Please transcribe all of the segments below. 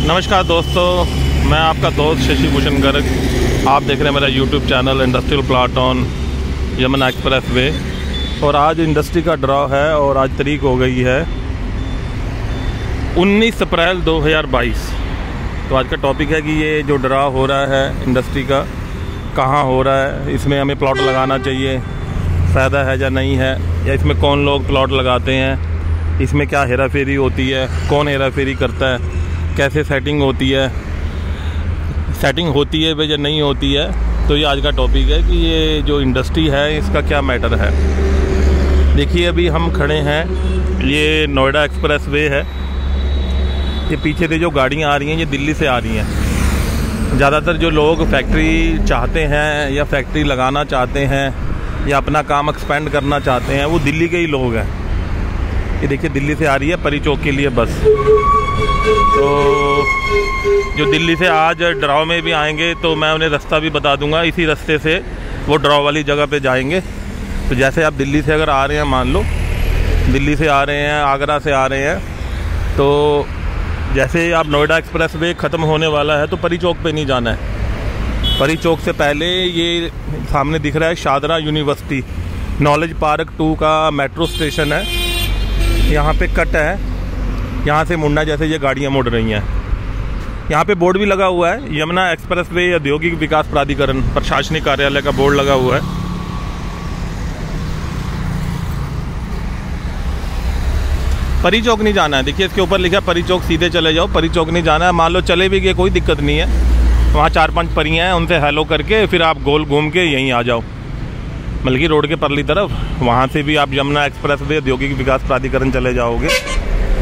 नमस्कार दोस्तों, मैं आपका दोस्त शशि भूषण गर्ग। आप देख रहे हैं मेरा YouTube channel industrial plot on Yamuna express way. और आज इंडस्ट्री का ड्रॉ है और आज तारीख हो गई है 19 अप्रैल 2022। तो आज का टॉपिक है कि ये जो ड्रॉ हो रहा है इंडस्ट्री का कहाँ हो रहा है, इसमें हमें प्लॉट लगाना चाहिए, फ़ायदा है या नहीं है, या इसमें कौन लोग प्लॉट लगाते हैं, इसमें क्या हेरा फेरी होती है, कौन हेरा फेरी करता है, कैसे सेटिंग होती है वे या नहीं होती है। तो ये आज का टॉपिक है कि ये जो इंडस्ट्री है इसका क्या मैटर है। देखिए अभी हम खड़े हैं, ये नोएडा एक्सप्रेस वे है। ये पीछे से जो गाड़ियाँ आ रही हैं ये दिल्ली से आ रही हैं। ज़्यादातर जो लोग फैक्ट्री चाहते हैं या फैक्ट्री लगाना चाहते हैं या अपना काम एक्सपेंड करना चाहते हैं वो दिल्ली के ही लोग हैं। ये देखिए दिल्ली से आ रही है परी चौक के लिए बस। तो जो दिल्ली से आज ड्रॉ में भी आएंगे तो मैं उन्हें रास्ता भी बता दूंगा, इसी रास्ते से वो ड्रॉ वाली जगह पे जाएंगे। तो जैसे आप दिल्ली से अगर आ रहे हैं, मान लो दिल्ली से आ रहे हैं, आगरा से आ रहे हैं, तो जैसे आप नोएडा एक्सप्रेस वे ख़त्म होने वाला है तो परी चौक पे नहीं जाना है। परी चौक से पहले ये सामने दिख रहा है शादरा यूनिवर्सिटी नॉलेज पार्क 2 का मेट्रो स्टेशन है। यहाँ पे कट है, यहाँ से मुड़ना जैसे ये गाड़ियाँ मुड़ रही हैं। यहाँ पे बोर्ड भी लगा हुआ है, यमुना एक्सप्रेस वे औद्योगिक विकास प्राधिकरण प्रशासनिक कार्यालय का बोर्ड लगा हुआ है। परी चौक नहीं जाना है। देखिए इसके ऊपर लिखा है परी चौक, सीधे चले जाओ, परी चौक नहीं जाना है। मान लो चले भी गए कोई दिक्कत नहीं है, वहाँ 4-5 परियाँ हैं, उनसे हेलो करके फिर आप गोल घूम के यहीं आ जाओ मलकी रोड के परली तरफ। वहाँ से भी आप यमुना एक्सप्रेस वे औद्योगिक विकास प्राधिकरण चले जाओगे।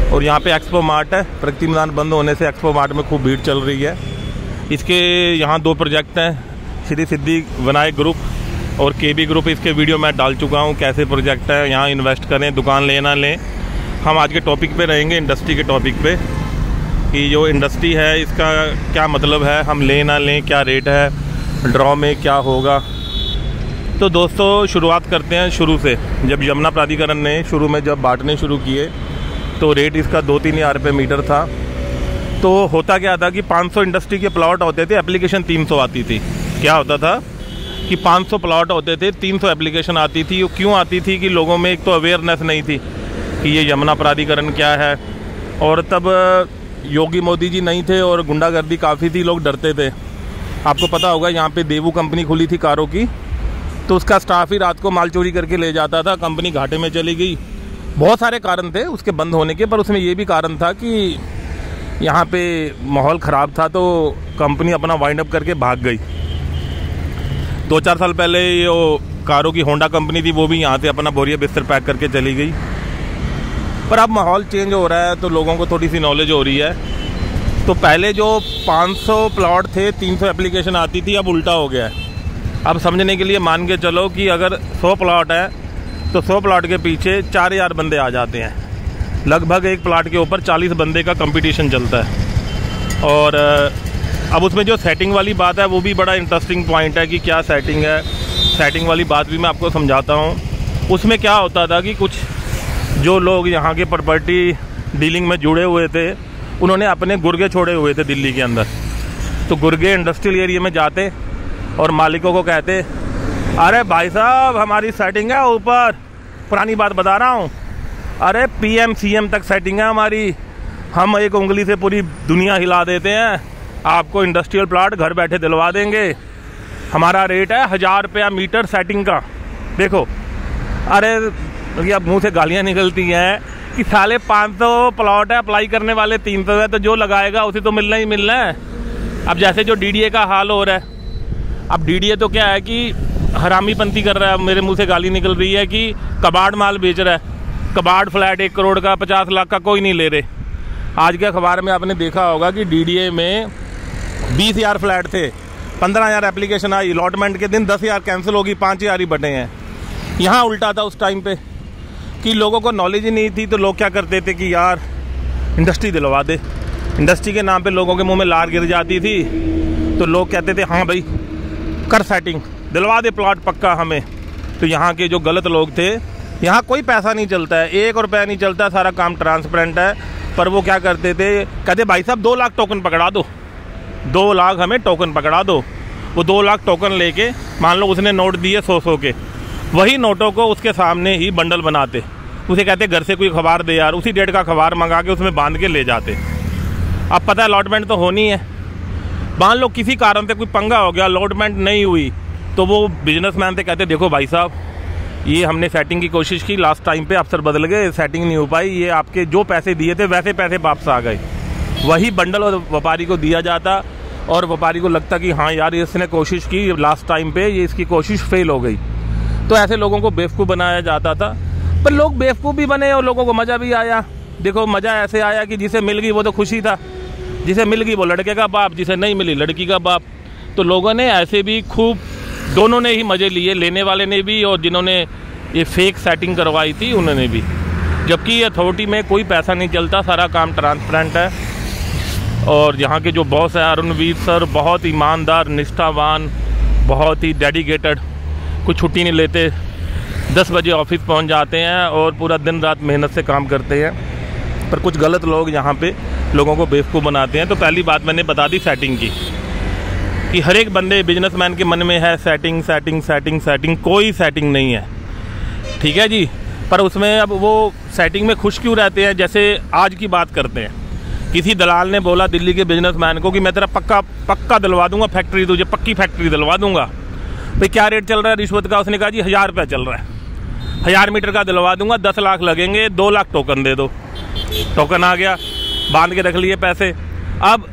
और यहाँ पे एक्सपो मार्ट है, प्रगति मैदान बंद होने से एक्सपो मार्ट में खूब भीड़ चल रही है। इसके यहाँ 2 प्रोजेक्ट हैं, श्री सिद्धि विनायक ग्रुप और केबी ग्रुप। इसके वीडियो मैं डाल चुका हूँ, कैसे प्रोजेक्ट है, यहाँ इन्वेस्ट करें, दुकान लेना लें। हम आज के टॉपिक पे रहेंगे, इंडस्ट्री के टॉपिक पे, कि जो इंडस्ट्री है इसका क्या मतलब है, हम लें ना लें, क्या रेट है, ड्रॉ में क्या होगा। तो दोस्तों शुरुआत करते हैं शुरू से। जब यमुना प्राधिकरण ने शुरू में जब बांटने शुरू किए तो रेट इसका 2-3 हज़ार रुपये मीटर था। तो होता क्या था कि 500 इंडस्ट्री के प्लॉट होते थे, एप्लीकेशन 300 आती थी। क्या होता था कि 500 प्लॉट होते थे, 300 एप्लीकेशन आती थी। वो क्यों आती थी कि लोगों में एक तो अवेयरनेस नहीं थी कि ये यमुना प्राधिकरण क्या है। और तब योगी मोदी जी नहीं थे और गुंडागर्दी काफ़ी थी, लोग डरते थे। आपको पता होगा यहाँ पे देवू कंपनी खुली थी कारों की, तो उसका स्टाफ ही रात को माल चोरी करके ले जाता था, कंपनी घाटे में चली गई। बहुत सारे कारण थे उसके बंद होने के, पर उसमें ये भी कारण था कि यहाँ पे माहौल ख़राब था तो कंपनी अपना वाइंड अप करके भाग गई। 2-4 साल पहले ये कारों की होंडा कंपनी थी, वो भी यहाँ से अपना बोरिया बिस्तर पैक करके चली गई। पर अब माहौल चेंज हो रहा है तो लोगों को थोड़ी सी नॉलेज हो रही है। तो पहले जो 500 प्लॉट थे, 300 एप्लीकेशन आती थी, अब उल्टा हो गया है। अब समझने के लिए मान के चलो कि अगर 100 प्लॉट है तो 100 प्लॉट के पीछे 4000 बंदे आ जाते हैं। लगभग एक प्लॉट के ऊपर 40 बंदे का कंपटीशन चलता है। और अब उसमें जो सेटिंग वाली बात है वो भी बड़ा इंटरेस्टिंग पॉइंट है कि क्या सेटिंग है। सेटिंग वाली बात भी मैं आपको समझाता हूँ। उसमें क्या होता था कि कुछ जो लोग यहाँ के प्रॉपर्टी डीलिंग में जुड़े हुए थे, उन्होंने अपने गुर्गे छोड़े हुए थे दिल्ली के अंदर। तो गुर्गे इंडस्ट्रियल एरिया में जाते और मालिकों को कहते, अरे भाई साहब हमारी सेटिंग है ऊपर, पुरानी बात बता रहा हूँ, अरे PM CM तक सेटिंग है हमारी, हम एक उंगली से पूरी दुनिया हिला देते हैं, आपको इंडस्ट्रियल प्लॉट घर बैठे दिलवा देंगे, हमारा रेट है 1000 रुपया मीटर सेटिंग का। देखो अरे अब मुँह से गालियाँ निकलती हैं कि साले 500 प्लॉट है, अप्लाई करने वाले 300 है, तो जो लगाएगा उसे तो मिलना ही मिलना है। अब जैसे जो DDA का हाल हो रहा है, अब DDA तो क्या है कि हरामीपंती कर रहा है, मेरे मुंह से गाली निकल रही है कि कबाड़ माल बेच रहा है। कबाड़ फ्लैट 1 करोड़ का 50 लाख का कोई नहीं ले रहे। आज के अखबार में आपने देखा होगा कि DDA में 20,000 फ्लैट थे, 15,000 एप्लीकेशन आई, अलॉटमेंट के दिन 10,000 कैंसिल होगी, 5,000 ही बटे हैं। यहाँ उल्टा था उस टाइम पे कि लोगों को नॉलेज ही नहीं थी, तो लोग क्या करते थे कि यार इंडस्ट्री दिलवा दे। इंडस्ट्री के नाम पे लोगों के मुंह में लार गिर जाती थी, तो लोग कहते थे हाँ भाई कर सेटिंग, दिलवा दे प्लॉट पक्का हमें। तो यहाँ के जो गलत लोग थे, यहाँ कोई पैसा नहीं चलता है, 1 रुपया नहीं चलता, सारा काम ट्रांसपेरेंट है। पर वो क्या करते थे, कहते भाई साहब 2 लाख टोकन पकड़ा दो, 2 लाख हमें टोकन पकड़ा दो। वो 2 लाख टोकन लेके, मान लो उसने नोट दिए 100 के, वही नोटों को उसके सामने ही बंडल बनाते, उसे कहते घर से कोई अखबार दे यार, उसी डेट का अखबार मंगा के उसमें बांध के ले जाते। अब पता है अलॉटमेंट तो होनी है, मान लो किसी कारण से कोई पंगा हो गया, अलॉटमेंट नहीं हुई, तो वो बिजनेसमैन से कहते देखो भाई साहब ये हमने सेटिंग की कोशिश की, लास्ट टाइम पे अफसर बदल गए, सेटिंग नहीं हो पाई, ये आपके जो पैसे दिए थे वैसे पैसे वापस आ गए। वही बंडल और व्यापारी को दिया जाता और व्यापारी को लगता कि हाँ यार इसने कोशिश की लास्ट टाइम पे, ये इसकी कोशिश फेल हो गई। तो ऐसे लोगों को बेवकूफ़ बनाया जाता था, पर लोग बेवकूफ़ भी बने और लोगों को मज़ा भी आया। देखो मज़ा ऐसे आया कि जिसे मिल गई वो तो खुशी था, जिसे मिल गई वो लड़के का बाप, जिसे नहीं मिली लड़की का बाप। तो लोगों ने ऐसे भी खूब, दोनों ने ही मज़े लिए, लेने वाले ने भी और जिन्होंने ये फेक सेटिंग करवाई थी उन्होंने भी। जबकि अथॉरिटी में कोई पैसा नहीं चलता, सारा काम ट्रांसपेरेंट है। और यहाँ के जो बॉस है अरुणवीर सर, बहुत ईमानदार, निष्ठावान, बहुत ही डेडिकेटेड, कुछ छुट्टी नहीं लेते, 10 बजे ऑफिस पहुँच जाते हैं और पूरा दिन रात मेहनत से काम करते हैं। पर कुछ गलत लोग यहाँ पे लोगों को बेवकूफ़ बनाते हैं। तो पहली बात मैंने बता दी सेटिंग की, कि हर एक बंदे बिजनेसमैन के मन में है सेटिंग सेटिंग सेटिंग सेटिंग, कोई सेटिंग नहीं है, ठीक है जी। पर उसमें अब वो सेटिंग में खुश क्यों रहते हैं। जैसे आज की बात करते हैं, किसी दलाल ने बोला दिल्ली के बिजनेसमैन को कि मैं तेरा पक्का दिलवा दूंगा फैक्ट्री, तुझे पक्की फैक्ट्री दिलवा दूंगा। भाई क्या रेट चल रहा है रिश्वत का, उसने कहा जी 1000 रुपये चल रहा है, 1000 मीटर का दिलवा दूंगा, 10 लाख लगेंगे, 2 लाख टोकन दे दो। टोकन आ गया, बांध के रख लिए पैसे। अब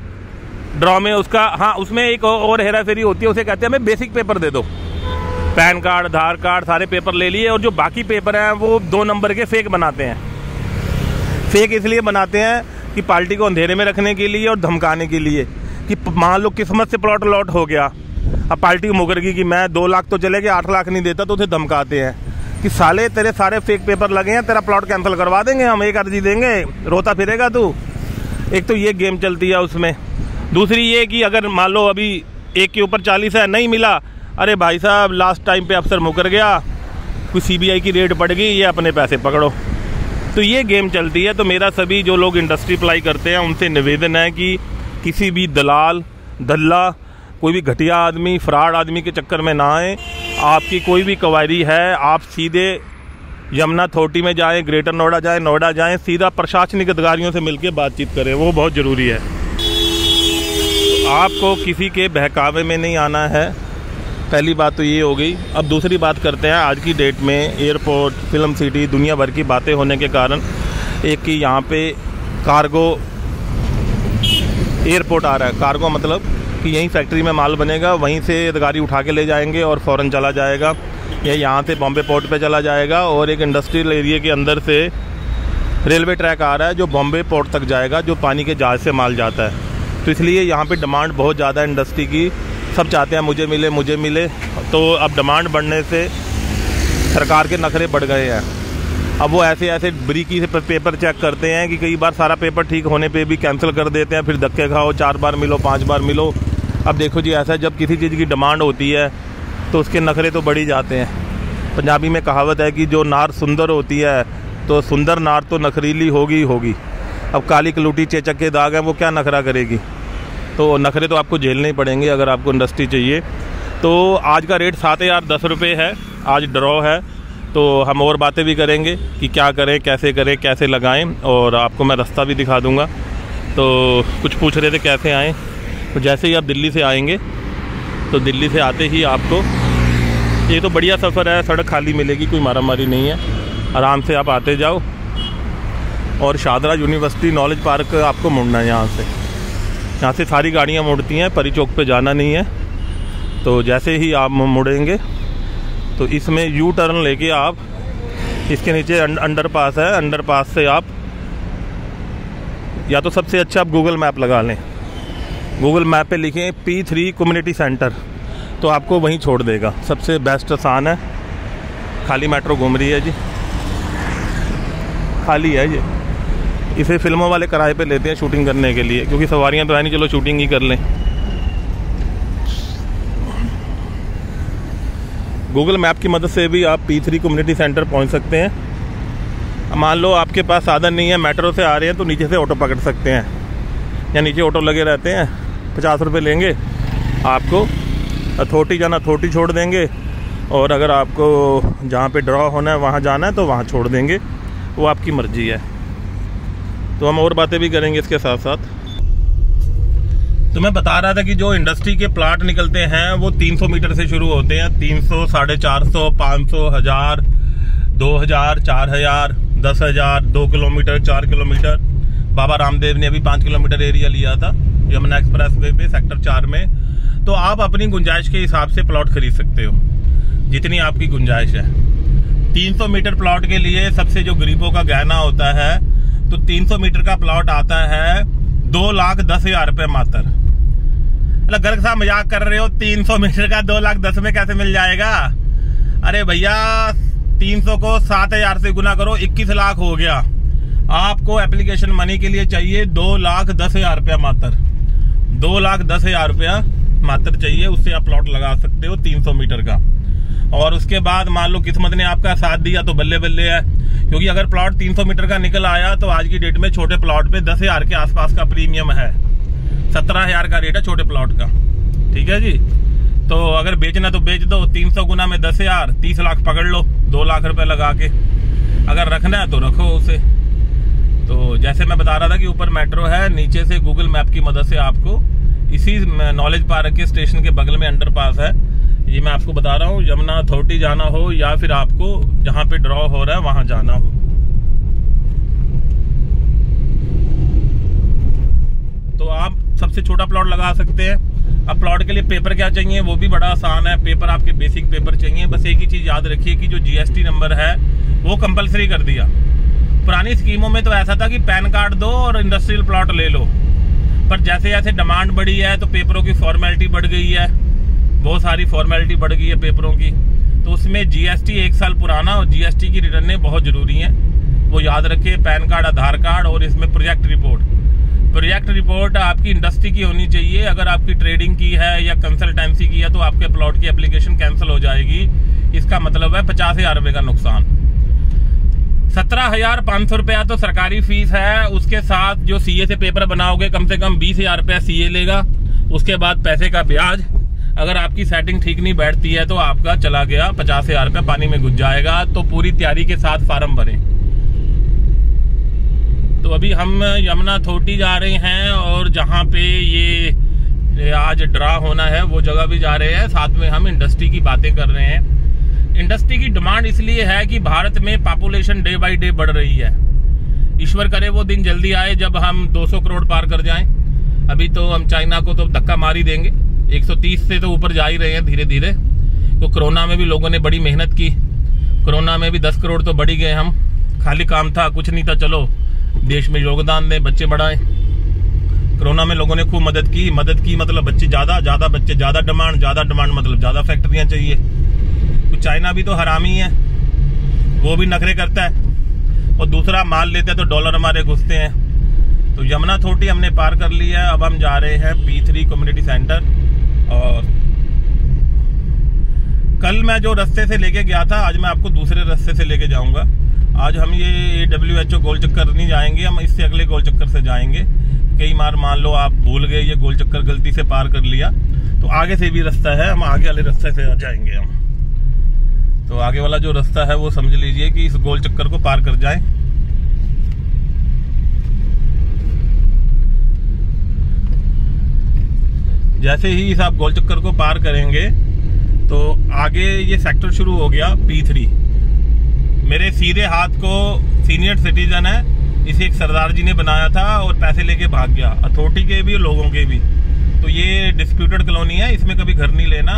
ड्रॉ में उसका, हाँ उसमें एक और हेरा फेरी होती है, उसे कहते हैं हमें बेसिक पेपर दे दो, पैन कार्ड, आधार कार्ड, सारे पेपर ले लिए, और जो बाकी पेपर हैं वो 2 नंबर के फेक बनाते हैं। फेक इसलिए बनाते हैं कि पार्टी को अंधेरे में रखने के लिए और धमकाने के लिए, कि मान लो किस्मत से प्लॉट अलॉट हो गया, अब पार्टी को मुकर गई कि मैं 2 लाख तो चले गए, 8 लाख नहीं देता, तो उसे धमकाते हैं कि साले तेरे सारे फेक पेपर लगे हैं, तेरा प्लॉट कैंसिल करवा देंगे हम, एक अर्जी देंगे, रोता फिरेगा तू। एक तो ये गेम चलती है उसमें। दूसरी ये कि अगर मान लो अभी एक के ऊपर 40 है, नहीं मिला, अरे भाई साहब लास्ट टाइम पे अफसर मुकर गया, कोई CBI की रेड पड़ गई, ये अपने पैसे पकड़ो। तो ये गेम चलती है। तो मेरा सभी जो लोग इंडस्ट्री अप्लाई करते हैं उनसे निवेदन है कि किसी भी दलाल, दल्ला, कोई भी घटिया आदमी, फ्रॉड आदमी के चक्कर में ना आए। आपकी कोई भी क्वायरी है, आप सीधे यमुना अथॉरिटी में जाएं, ग्रेटर नोएडा जाएं, नोएडा जाएं, सीधा प्रशासनिक अधिकारियों से मिलकर बातचीत करें, वो बहुत ज़रूरी है। आपको किसी के बहकावे में नहीं आना है, पहली बात तो ये हो गई। अब दूसरी बात करते हैं, आज की डेट में एयरपोर्ट, फिल्म सिटी, दुनिया भर की बातें होने के कारण एक कि यहाँ पे कार्गो एयरपोर्ट आ रहा है। कार्गो मतलब कि यहीं फैक्ट्री में माल बनेगा, वहीं से गाड़ी उठा के ले जाएंगे और फ़ौरन चला जाएगा, या यहाँ से बॉम्बे पोर्ट पे चला जाएगा। और एक इंडस्ट्रियल एरिया के अंदर से रेलवे ट्रैक आ रहा है जो बॉम्बे पोर्ट तक जाएगा, जो पानी के जहाज़ से माल जाता है। तो इसलिए यहाँ पे डिमांड बहुत ज़्यादा है इंडस्ट्री की, सब चाहते हैं मुझे मिले मुझे मिले। तो अब डिमांड बढ़ने से सरकार के नखरे बढ़ गए हैं। अब वो ऐसे ऐसे बरीकी से पेपर चेक करते हैं कि कई बार सारा पेपर ठीक होने पे भी कैंसिल कर देते हैं, फिर धक्के खाओ, 4 बार मिलो, 5 बार मिलो। अब देखो जी, ऐसा जब किसी चीज़ की डिमांड होती है तो उसके नखरे तो बढ़ ही जाते हैं। पंजाबी में कहावत है कि जो नार सुंदर होती है तो सुंदर नार तो नखरीली होगी ही होगी। अब काली कलूटी चेचक के दाग हैं, वो क्या नखरा करेगी। तो नखरे तो आपको झेलने ही पड़ेंगे अगर आपको इंडस्ट्री चाहिए। तो आज का रेट 7010 रुपये है, आज ड्रॉ है। तो हम और बातें भी करेंगे कि क्या करें, कैसे लगाएं, और आपको मैं रास्ता भी दिखा दूंगा। तो कुछ पूछ रहे थे कैसे आएँ। तो जैसे ही आप दिल्ली से आएंगे तो दिल्ली से आते ही आपको, ये तो बढ़िया सफ़र है, सड़क खाली मिलेगी, कोई मारामारी नहीं है, आराम से आप आते जाओ। और शादरा यूनिवर्सिटी नॉलेज पार्क आपको मुड़ना है, यहाँ से सारी गाड़ियाँ मुड़ती हैं, परी चौक पे जाना नहीं है। तो जैसे ही आप मुड़ेंगे तो इसमें यू टर्न लेके आप, इसके नीचे अंडरपास है, अंडरपास से आप, या तो सबसे अच्छा आप गूगल मैप लगा लें, गूगल मैप पे लिखें P3 कम्युनिटी सेंटर, तो आपको वहीं छोड़ देगा। सबसे बेस्ट आसान है। खाली मेट्रो घूम रही है जी, खाली है ये। इसे फिल्मों वाले किराए पे लेते हैं शूटिंग करने के लिए, क्योंकि सवारियां तो है नहीं, चलो शूटिंग ही कर लें। गूगल मैप की मदद से भी आप P3 कम्युनिटी सेंटर पहुंच सकते हैं। मान लो आपके पास साधन नहीं है, मेट्रो से आ रहे हैं तो नीचे से ऑटो पकड़ सकते हैं, या नीचे ऑटो लगे रहते हैं, 50 रुपये लेंगे आपको। अथॉरिटी जाना अथॉरिटी छोड़ देंगे, और अगर आपको जहाँ पे ड्रॉ होना है वहाँ जाना है तो वहाँ छोड़ देंगे, वो आपकी मर्ज़ी है। तो हम और बातें भी करेंगे इसके साथ साथ। तो मैं बता रहा था कि जो इंडस्ट्री के प्लाट निकलते हैं वो 300 मीटर से शुरू होते हैं। 300, 450, 500, 1000, 2000, 4000, 10,000, 2 किलोमीटर, 4 किलोमीटर। बाबा रामदेव ने अभी 5 किलोमीटर एरिया लिया था यमुना एक्सप्रेस वे पे सेक्टर 4 में। तो आप अपनी गुंजाइश के हिसाब से प्लॉट खरीद सकते हो, जितनी आपकी गुंजाइश है। 300 मीटर प्लॉट के लिए सबसे जो गरीबों का गहना होता है, तो 300 मीटर का प्लॉट आता है 2,10,000 रुपये मात्र। घर के साथ मजाक कर रहे हो, 300 मीटर का 2,10,000 में कैसे मिल जाएगा? अरे भैया 300 को 7,000 से गुना करो, 21 लाख हो गया। आपको एप्लीकेशन मनी के लिए चाहिए 2,10,000 रुपया मात्र। 2,10,000 रुपया मात्र चाहिए, उससे आप प्लॉट लगा सकते हो 300 मीटर का। और उसके बाद मान लो किस्मत ने आपका साथ दिया तो बल्ले बल्ले है, क्योंकि अगर प्लॉट 300 मीटर का निकल आया तो आज की डेट में छोटे प्लॉट पे 10,000 के आसपास का प्रीमियम है। 17,000 का रेट है छोटे प्लॉट का। ठीक है जी। तो अगर बेचना तो बेच दो, 300 गुना में 10,000, 30 लाख पकड़ लो, 2 लाख रुपए लगा के। अगर रखना है तो रखो उसे। तो जैसे मैं बता रहा था कि ऊपर मेट्रो है, नीचे से गूगल मैप की मदद से आपको इसी नॉलेज पार्क के स्टेशन के बगल में अंडरपास है। ये मैं आपको बता रहा हूँ, यमुना अथॉरिटी जाना हो या फिर आपको जहाँ पे ड्रॉ हो रहा है वहां जाना हो। तो आप सबसे छोटा प्लॉट लगा सकते हैं। अब प्लॉट के लिए पेपर क्या चाहिए, वो भी बड़ा आसान है। पेपर आपके बेसिक पेपर चाहिए। बस एक ही चीज याद रखिए कि जो जीएसटी नंबर है वो कंपलसरी कर दिया। पुरानी स्कीमों में तो ऐसा था कि पैन कार्ड दो और इंडस्ट्रियल प्लॉट ले लो, पर जैसे जैसे डिमांड बढ़ी है तो पेपरों की फॉर्मेलिटी बढ़ गई है, बहुत सारी फॉर्मेलिटी बढ़ गई है पेपरों की। तो उसमें जीएसटी 1 साल पुराना और जीएसटी की रिटर्नें बहुत जरूरी हैं, वो याद रखिए। पैन कार्ड, आधार कार्ड और इसमें प्रोजेक्ट रिपोर्ट। प्रोजेक्ट रिपोर्ट आपकी इंडस्ट्री की होनी चाहिए। अगर आपकी ट्रेडिंग की है या कंसल्टेंसी की है तो आपके प्लॉट की एप्लीकेशन कैंसिल हो जाएगी। इसका मतलब है 50,000 रुपये का नुकसान। 17,500 रुपया तो सरकारी फीस है। उसके साथ जो सीए से पेपर बनाओगे कम से कम 20,000 रुपया सीए लेगा। उसके बाद पैसे का ब्याज। अगर आपकी सेटिंग ठीक नहीं बैठती है तो आपका चला गया 50,000 रुपया पानी में घुस जाएगा। तो पूरी तैयारी के साथ फार्म भरें। तो अभी हम यमुना अथॉरिटी जा रहे हैं और जहाँ पे ये आज ड्रा होना है वो जगह भी जा रहे हैं। साथ में हम इंडस्ट्री की बातें कर रहे हैं। इंडस्ट्री की डिमांड इसलिए है कि भारत में पॉपुलेशन डे बाय डे बढ़ रही है। ईश्वर करे वो दिन जल्दी आए जब हम 200 करोड़ पार कर जाएं। अभी तो हम चाइना को तो धक्का मार ही देंगे। 130 से तो ऊपर जा ही रहे हैं धीरे धीरे। तो कोरोना में भी लोगों ने बड़ी मेहनत की। कोरोना में भी 10 करोड़ तो बढ़ ही गए हम। खाली काम था, कुछ नहीं था, चलो देश में योगदान दें, बच्चे बढ़ाएं। कोरोना में लोगों ने खूब मदद की मतलब बच्चे ज्यादा बच्चे ज्यादा डिमांड मतलब ज्यादा फैक्ट्रियां चाहिए। तो चाइना भी तो हरामी है, वो भी नखरे करता है और दूसरा माल लेते हैं तो डॉलर हमारे घुसते हैं। तो यमुना अथॉरिटी हमने पार कर ली है। अब हम जा रहे हैं P3 कम्युनिटी सेंटर। और कल मैं जो रास्ते से लेके गया था आज मैं आपको दूसरे रास्ते से लेके जाऊंगा। आज हम ये WHO गोल चक्कर नहीं जाएंगे, हम इससे अगले गोल चक्कर से जाएंगे। कई बार मान लो आप भूल गए, ये गोल चक्कर गलती से पार कर लिया तो आगे से भी रास्ता है, हम आगे वाले रास्ते से जाएंगे हम। तो आगे वाला जो रास्ता है वो समझ लीजिए कि इस गोल चक्कर को पार कर जाएं। जैसे ही इस आप गोल चक्कर को पार करेंगे तो आगे ये सेक्टर शुरू हो गया P3। मेरे सीधे हाथ को सीनियर सिटीजन है, इसे एक सरदार जी ने बनाया था और पैसे लेके भाग गया, अथॉरिटी के भी और लोगों के भी। तो ये डिस्प्यूटेड कॉलोनी है, इसमें कभी घर नहीं लेना।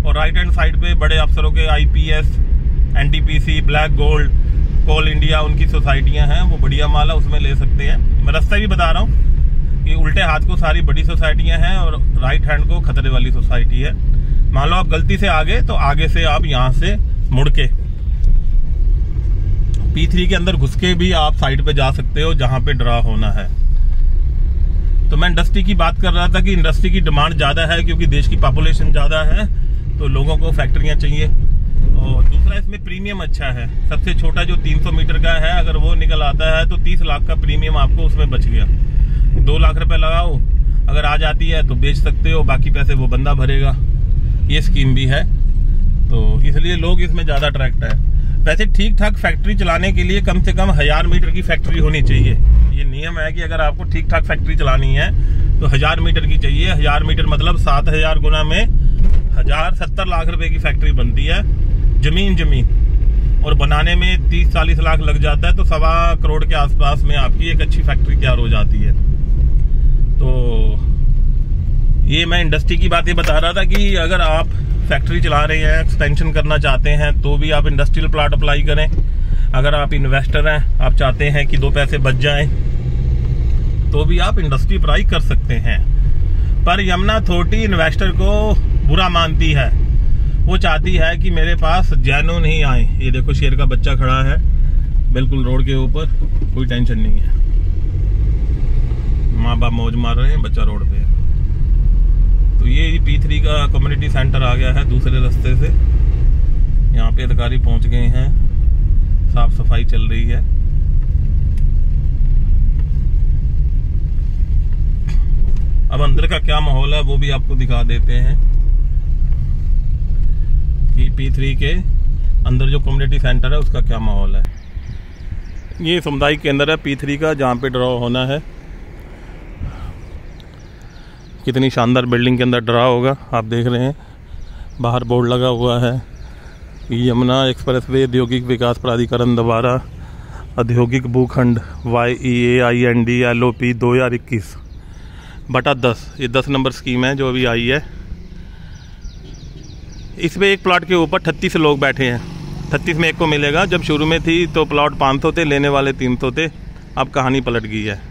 और राइट हैंड साइड पे बड़े अफसरों के IPS, NTPC, ब्लैक गोल्ड, कोल इंडिया, उनकी सोसाइटियां हैं, वो बढ़िया माला उसमें ले सकते हैं। मैं रास्ता भी बता रहा हूँ कि उल्टे हाथ को सारी बड़ी सोसाइटियां हैं और राइट हैंड को खतरे वाली सोसाइटी है। मान लो आप गलती से आगे तो आगे से आप यहाँ से मुड़ के P3 के अंदर घुस के भी आप साइड पे जा सकते हो जहां पे ड्रा होना है। तो मैं इंडस्ट्री की बात कर रहा था कि इंडस्ट्री की डिमांड ज्यादा है क्योंकि देश की पॉपुलेशन ज्यादा है, तो लोगों को फैक्ट्रियां चाहिए। और दूसरा इसमें प्रीमियम अच्छा है। सबसे छोटा जो 300 मीटर का है, अगर वो निकल आता है तो 30 लाख का प्रीमियम आपको उसमें बच गया। 2 लाख रुपए लगाओ, अगर आ जाती है तो बेच सकते हो, बाकी पैसे वो बंदा भरेगा। ये स्कीम भी है, तो इसलिए लोग इसमें ज़्यादा अट्रैक्ट है। वैसे ठीक ठाक फैक्ट्री चलाने के लिए कम से कम 1000 मीटर की फैक्ट्री होनी चाहिए। ये नियम है कि अगर आपको ठीक ठाक फैक्ट्री चलानी है तो 1000 मीटर की चाहिए। 1000 मीटर मतलब 7000 गुना में 1000, 70 लाख रुपए की फैक्ट्री बनती है। जमीन और बनाने में 30-40 लाख लग जाता है, तो 1.25 करोड़ के आसपास में आपकी एक अच्छी फैक्ट्री तैयार हो जाती है। तो ये मैं इंडस्ट्री की बातें बता रहा था कि अगर आप फैक्ट्री चला रहे हैं, एक्सपेंशन करना चाहते हैं, तो भी आप इंडस्ट्रियल प्लॉट अप्लाई करें। अगर आप इन्वेस्टर हैं, आप चाहते हैं कि 2 पैसे बच जाएं, तो भी आप इंडस्ट्री अप्लाई कर सकते हैं। पर यमुना अथॉरिटी इन्वेस्टर को बुरा मानती है। वो चाहती है कि मेरे पास जेन्युइन ही आए। ये देखो शेर का बच्चा खड़ा है बिल्कुल रोड के ऊपर, कोई टेंशन नहीं है। माँ बाप मौज मार रहे हैं, बच्चा रोड पे है। तो ये P3 का कम्युनिटी सेंटर आ गया है दूसरे रास्ते से। यहाँ पे अधिकारी पहुंच गए हैं, साफ सफाई चल रही है। अब अंदर का क्या माहौल है वो भी आपको दिखा देते हैं कि P3 के अंदर जो कम्युनिटी सेंटर है उसका क्या माहौल है। ये सामुदायिक केंद्र है P3 का, जहाँ पे ड्रॉ होना है। कितनी शानदार बिल्डिंग के अंदर ड्रा होगा, आप देख रहे हैं। बाहर बोर्ड लगा हुआ है, यमुना एक्सप्रेसवे औद्योगिक विकास प्राधिकरण द्वारा औद्योगिक भूखंड YEAIND LOP 2021/10। ये 10 नंबर स्कीम है जो अभी आई है। इसमें एक प्लॉट के ऊपर 38 लोग बैठे हैं। 38 में एक को मिलेगा। जब शुरू में थी तो प्लॉट 500 थे, लेने वाले 300 थे। अब कहानी पलट गई है।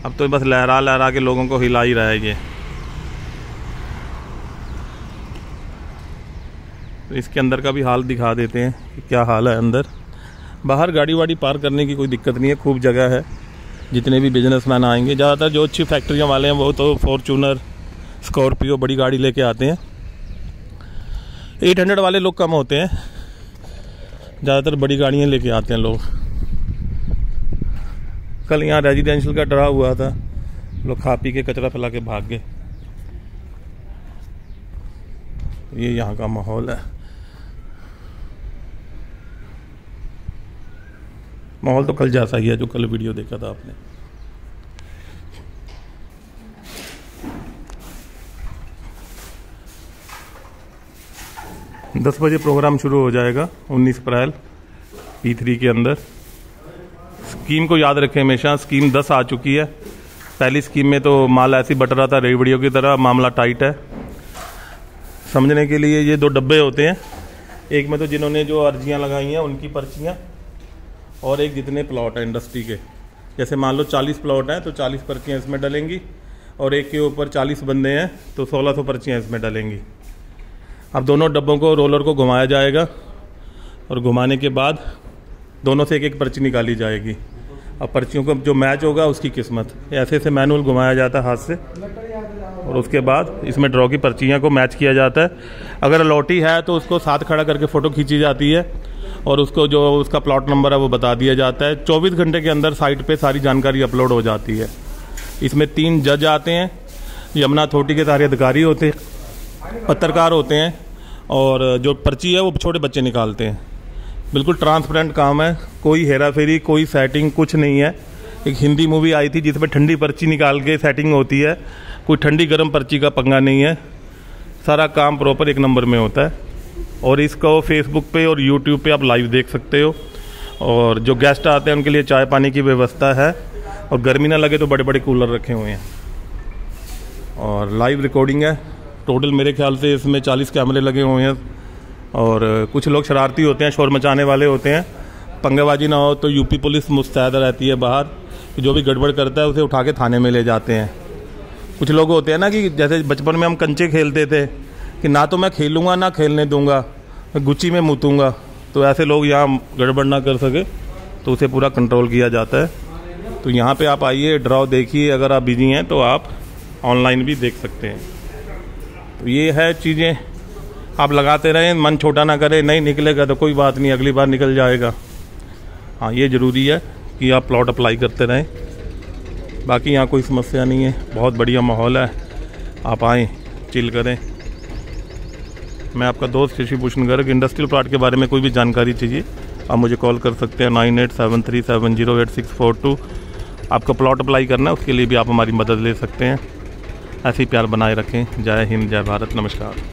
अब तो बस लहरा के लोगों को हिला ही रहा है ये। तो इसके अंदर का भी हाल दिखा देते हैं कि क्या हाल है अंदर। बाहर गाड़ी वाड़ी पार्क करने की कोई दिक्कत नहीं है, खूब जगह है। जितने भी बिजनेसमैन आएंगे, ज़्यादातर जो अच्छी फैक्ट्रियाँ वाले हैं वो तो फॉर्च्यूनर, स्कॉर्पियो बड़ी गाड़ी लेके आते हैं। 800 वाले लोग कम होते हैं, ज़्यादातर बड़ी गाड़ियाँ लेके आते हैं लोग। कल यहाँ रेजिडेंशियल का ड्रा हुआ था, लोग खा पी के कचरा फैला के भाग गए। ये यहाँ का माहौल है। माहौल तो कल जैसा ही है जो कल वीडियो देखा था आपने। दस बजे प्रोग्राम शुरू हो जाएगा 19 अप्रैल P3 के अंदर। स्कीम को याद रखें हमेशा, स्कीम 10 आ चुकी है। पहली स्कीम में तो माल ऐसी बट रहा था रेवड़ियों की तरह, मामला टाइट है। समझने के लिए ये 2 डब्बे होते हैं। एक में तो जिन्होंने जो अर्जियां लगाई हैं उनकी पर्चियां, और एक जितने प्लॉट हैं इंडस्ट्री के। जैसे मान लो 40 प्लॉट हैं तो 40 पर्चियाँ इसमें डलेंगी, और एक के ऊपर 40 बंदे हैं तो 1600 पर्चियाँ इसमें डलेंगी। अब दोनों डब्बों को, रोलर को घुमाया जाएगा, और घुमाने के बाद दोनों से एक एक पर्ची निकाली जाएगी। अब पर्चियों को जो मैच होगा उसकी किस्मत। ऐसे से मैनुअल घुमाया जाता है हाथ से, और उसके बाद इसमें ड्रॉ की पर्चियाँ को मैच किया जाता है। अगर लॉटी है तो उसको साथ खड़ा करके फ़ोटो खींची जाती है, और उसको जो उसका प्लॉट नंबर है वो बता दिया जाता है। 24 घंटे के अंदर साइट पे सारी जानकारी अपलोड हो जाती है। इसमें 3 जज आते हैं, यमुना अथॉरिटी के सारे अधिकारी होते हैं, पत्रकार होते हैं, और जो पर्ची है वो छोटे बच्चे निकालते हैं। बिल्कुल ट्रांसपेरेंट काम है, कोई हेरा फेरी, कोई सेटिंग, कुछ नहीं है। एक हिंदी मूवी आई थी जिसमें ठंडी पर्ची निकाल के सेटिंग होती है, कोई ठंडी गर्म पर्ची का पंगा नहीं है। सारा काम प्रॉपर एक नंबर में होता है। और इसको फेसबुक पे और यूट्यूब पे आप लाइव देख सकते हो। और जो गेस्ट आते हैं उनके लिए चाय पानी की व्यवस्था है, और गर्मी ना लगे तो बड़े बड़े कूलर रखे हुए हैं, और लाइव रिकॉर्डिंग है। टोटल मेरे ख्याल से इसमें 40 कैमरे लगे हुए हैं। और कुछ लोग शरारती होते हैं, शोर मचाने वाले होते हैं। पंगेबाजी ना हो तो यूपी पुलिस मुस्तैद रहती है बाहर, कि जो भी गड़बड़ करता है उसे उठा के थाने में ले जाते हैं। कुछ लोग होते हैं ना कि जैसे बचपन में हम कंचे खेलते थे कि ना तो मैं खेलूँगा ना खेलने दूंगा, मैं गुच्ची में मूतूँगा। तो ऐसे लोग यहाँ गड़बड़ ना कर सके तो उसे पूरा कंट्रोल किया जाता है। तो यहाँ पे आप आइए, ड्रॉ देखिए। अगर आप बिजी हैं तो आप ऑनलाइन भी देख सकते हैं। तो ये है चीज़ें। आप लगाते रहें, मन छोटा ना करें। नहीं निकलेगा तो कोई बात नहीं, अगली बार निकल जाएगा। हाँ, ये ज़रूरी है कि आप प्लॉट अप्लाई करते रहें। बाकी यहाँ कोई समस्या नहीं है, बहुत बढ़िया माहौल है। आप आएँ, चिल करें। मैं आपका दोस्त शशिभूषण गर्ग। इंडस्ट्रियल प्लॉट के बारे में कोई भी जानकारी चाहिए आप मुझे कॉल कर सकते हैं 9873708642। आपका प्लॉट अप्लाई करना है, उसके लिए भी आप हमारी मदद ले सकते हैं। ऐसे ही प्यार बनाए रखें। जय हिंद, जय भारत, नमस्कार।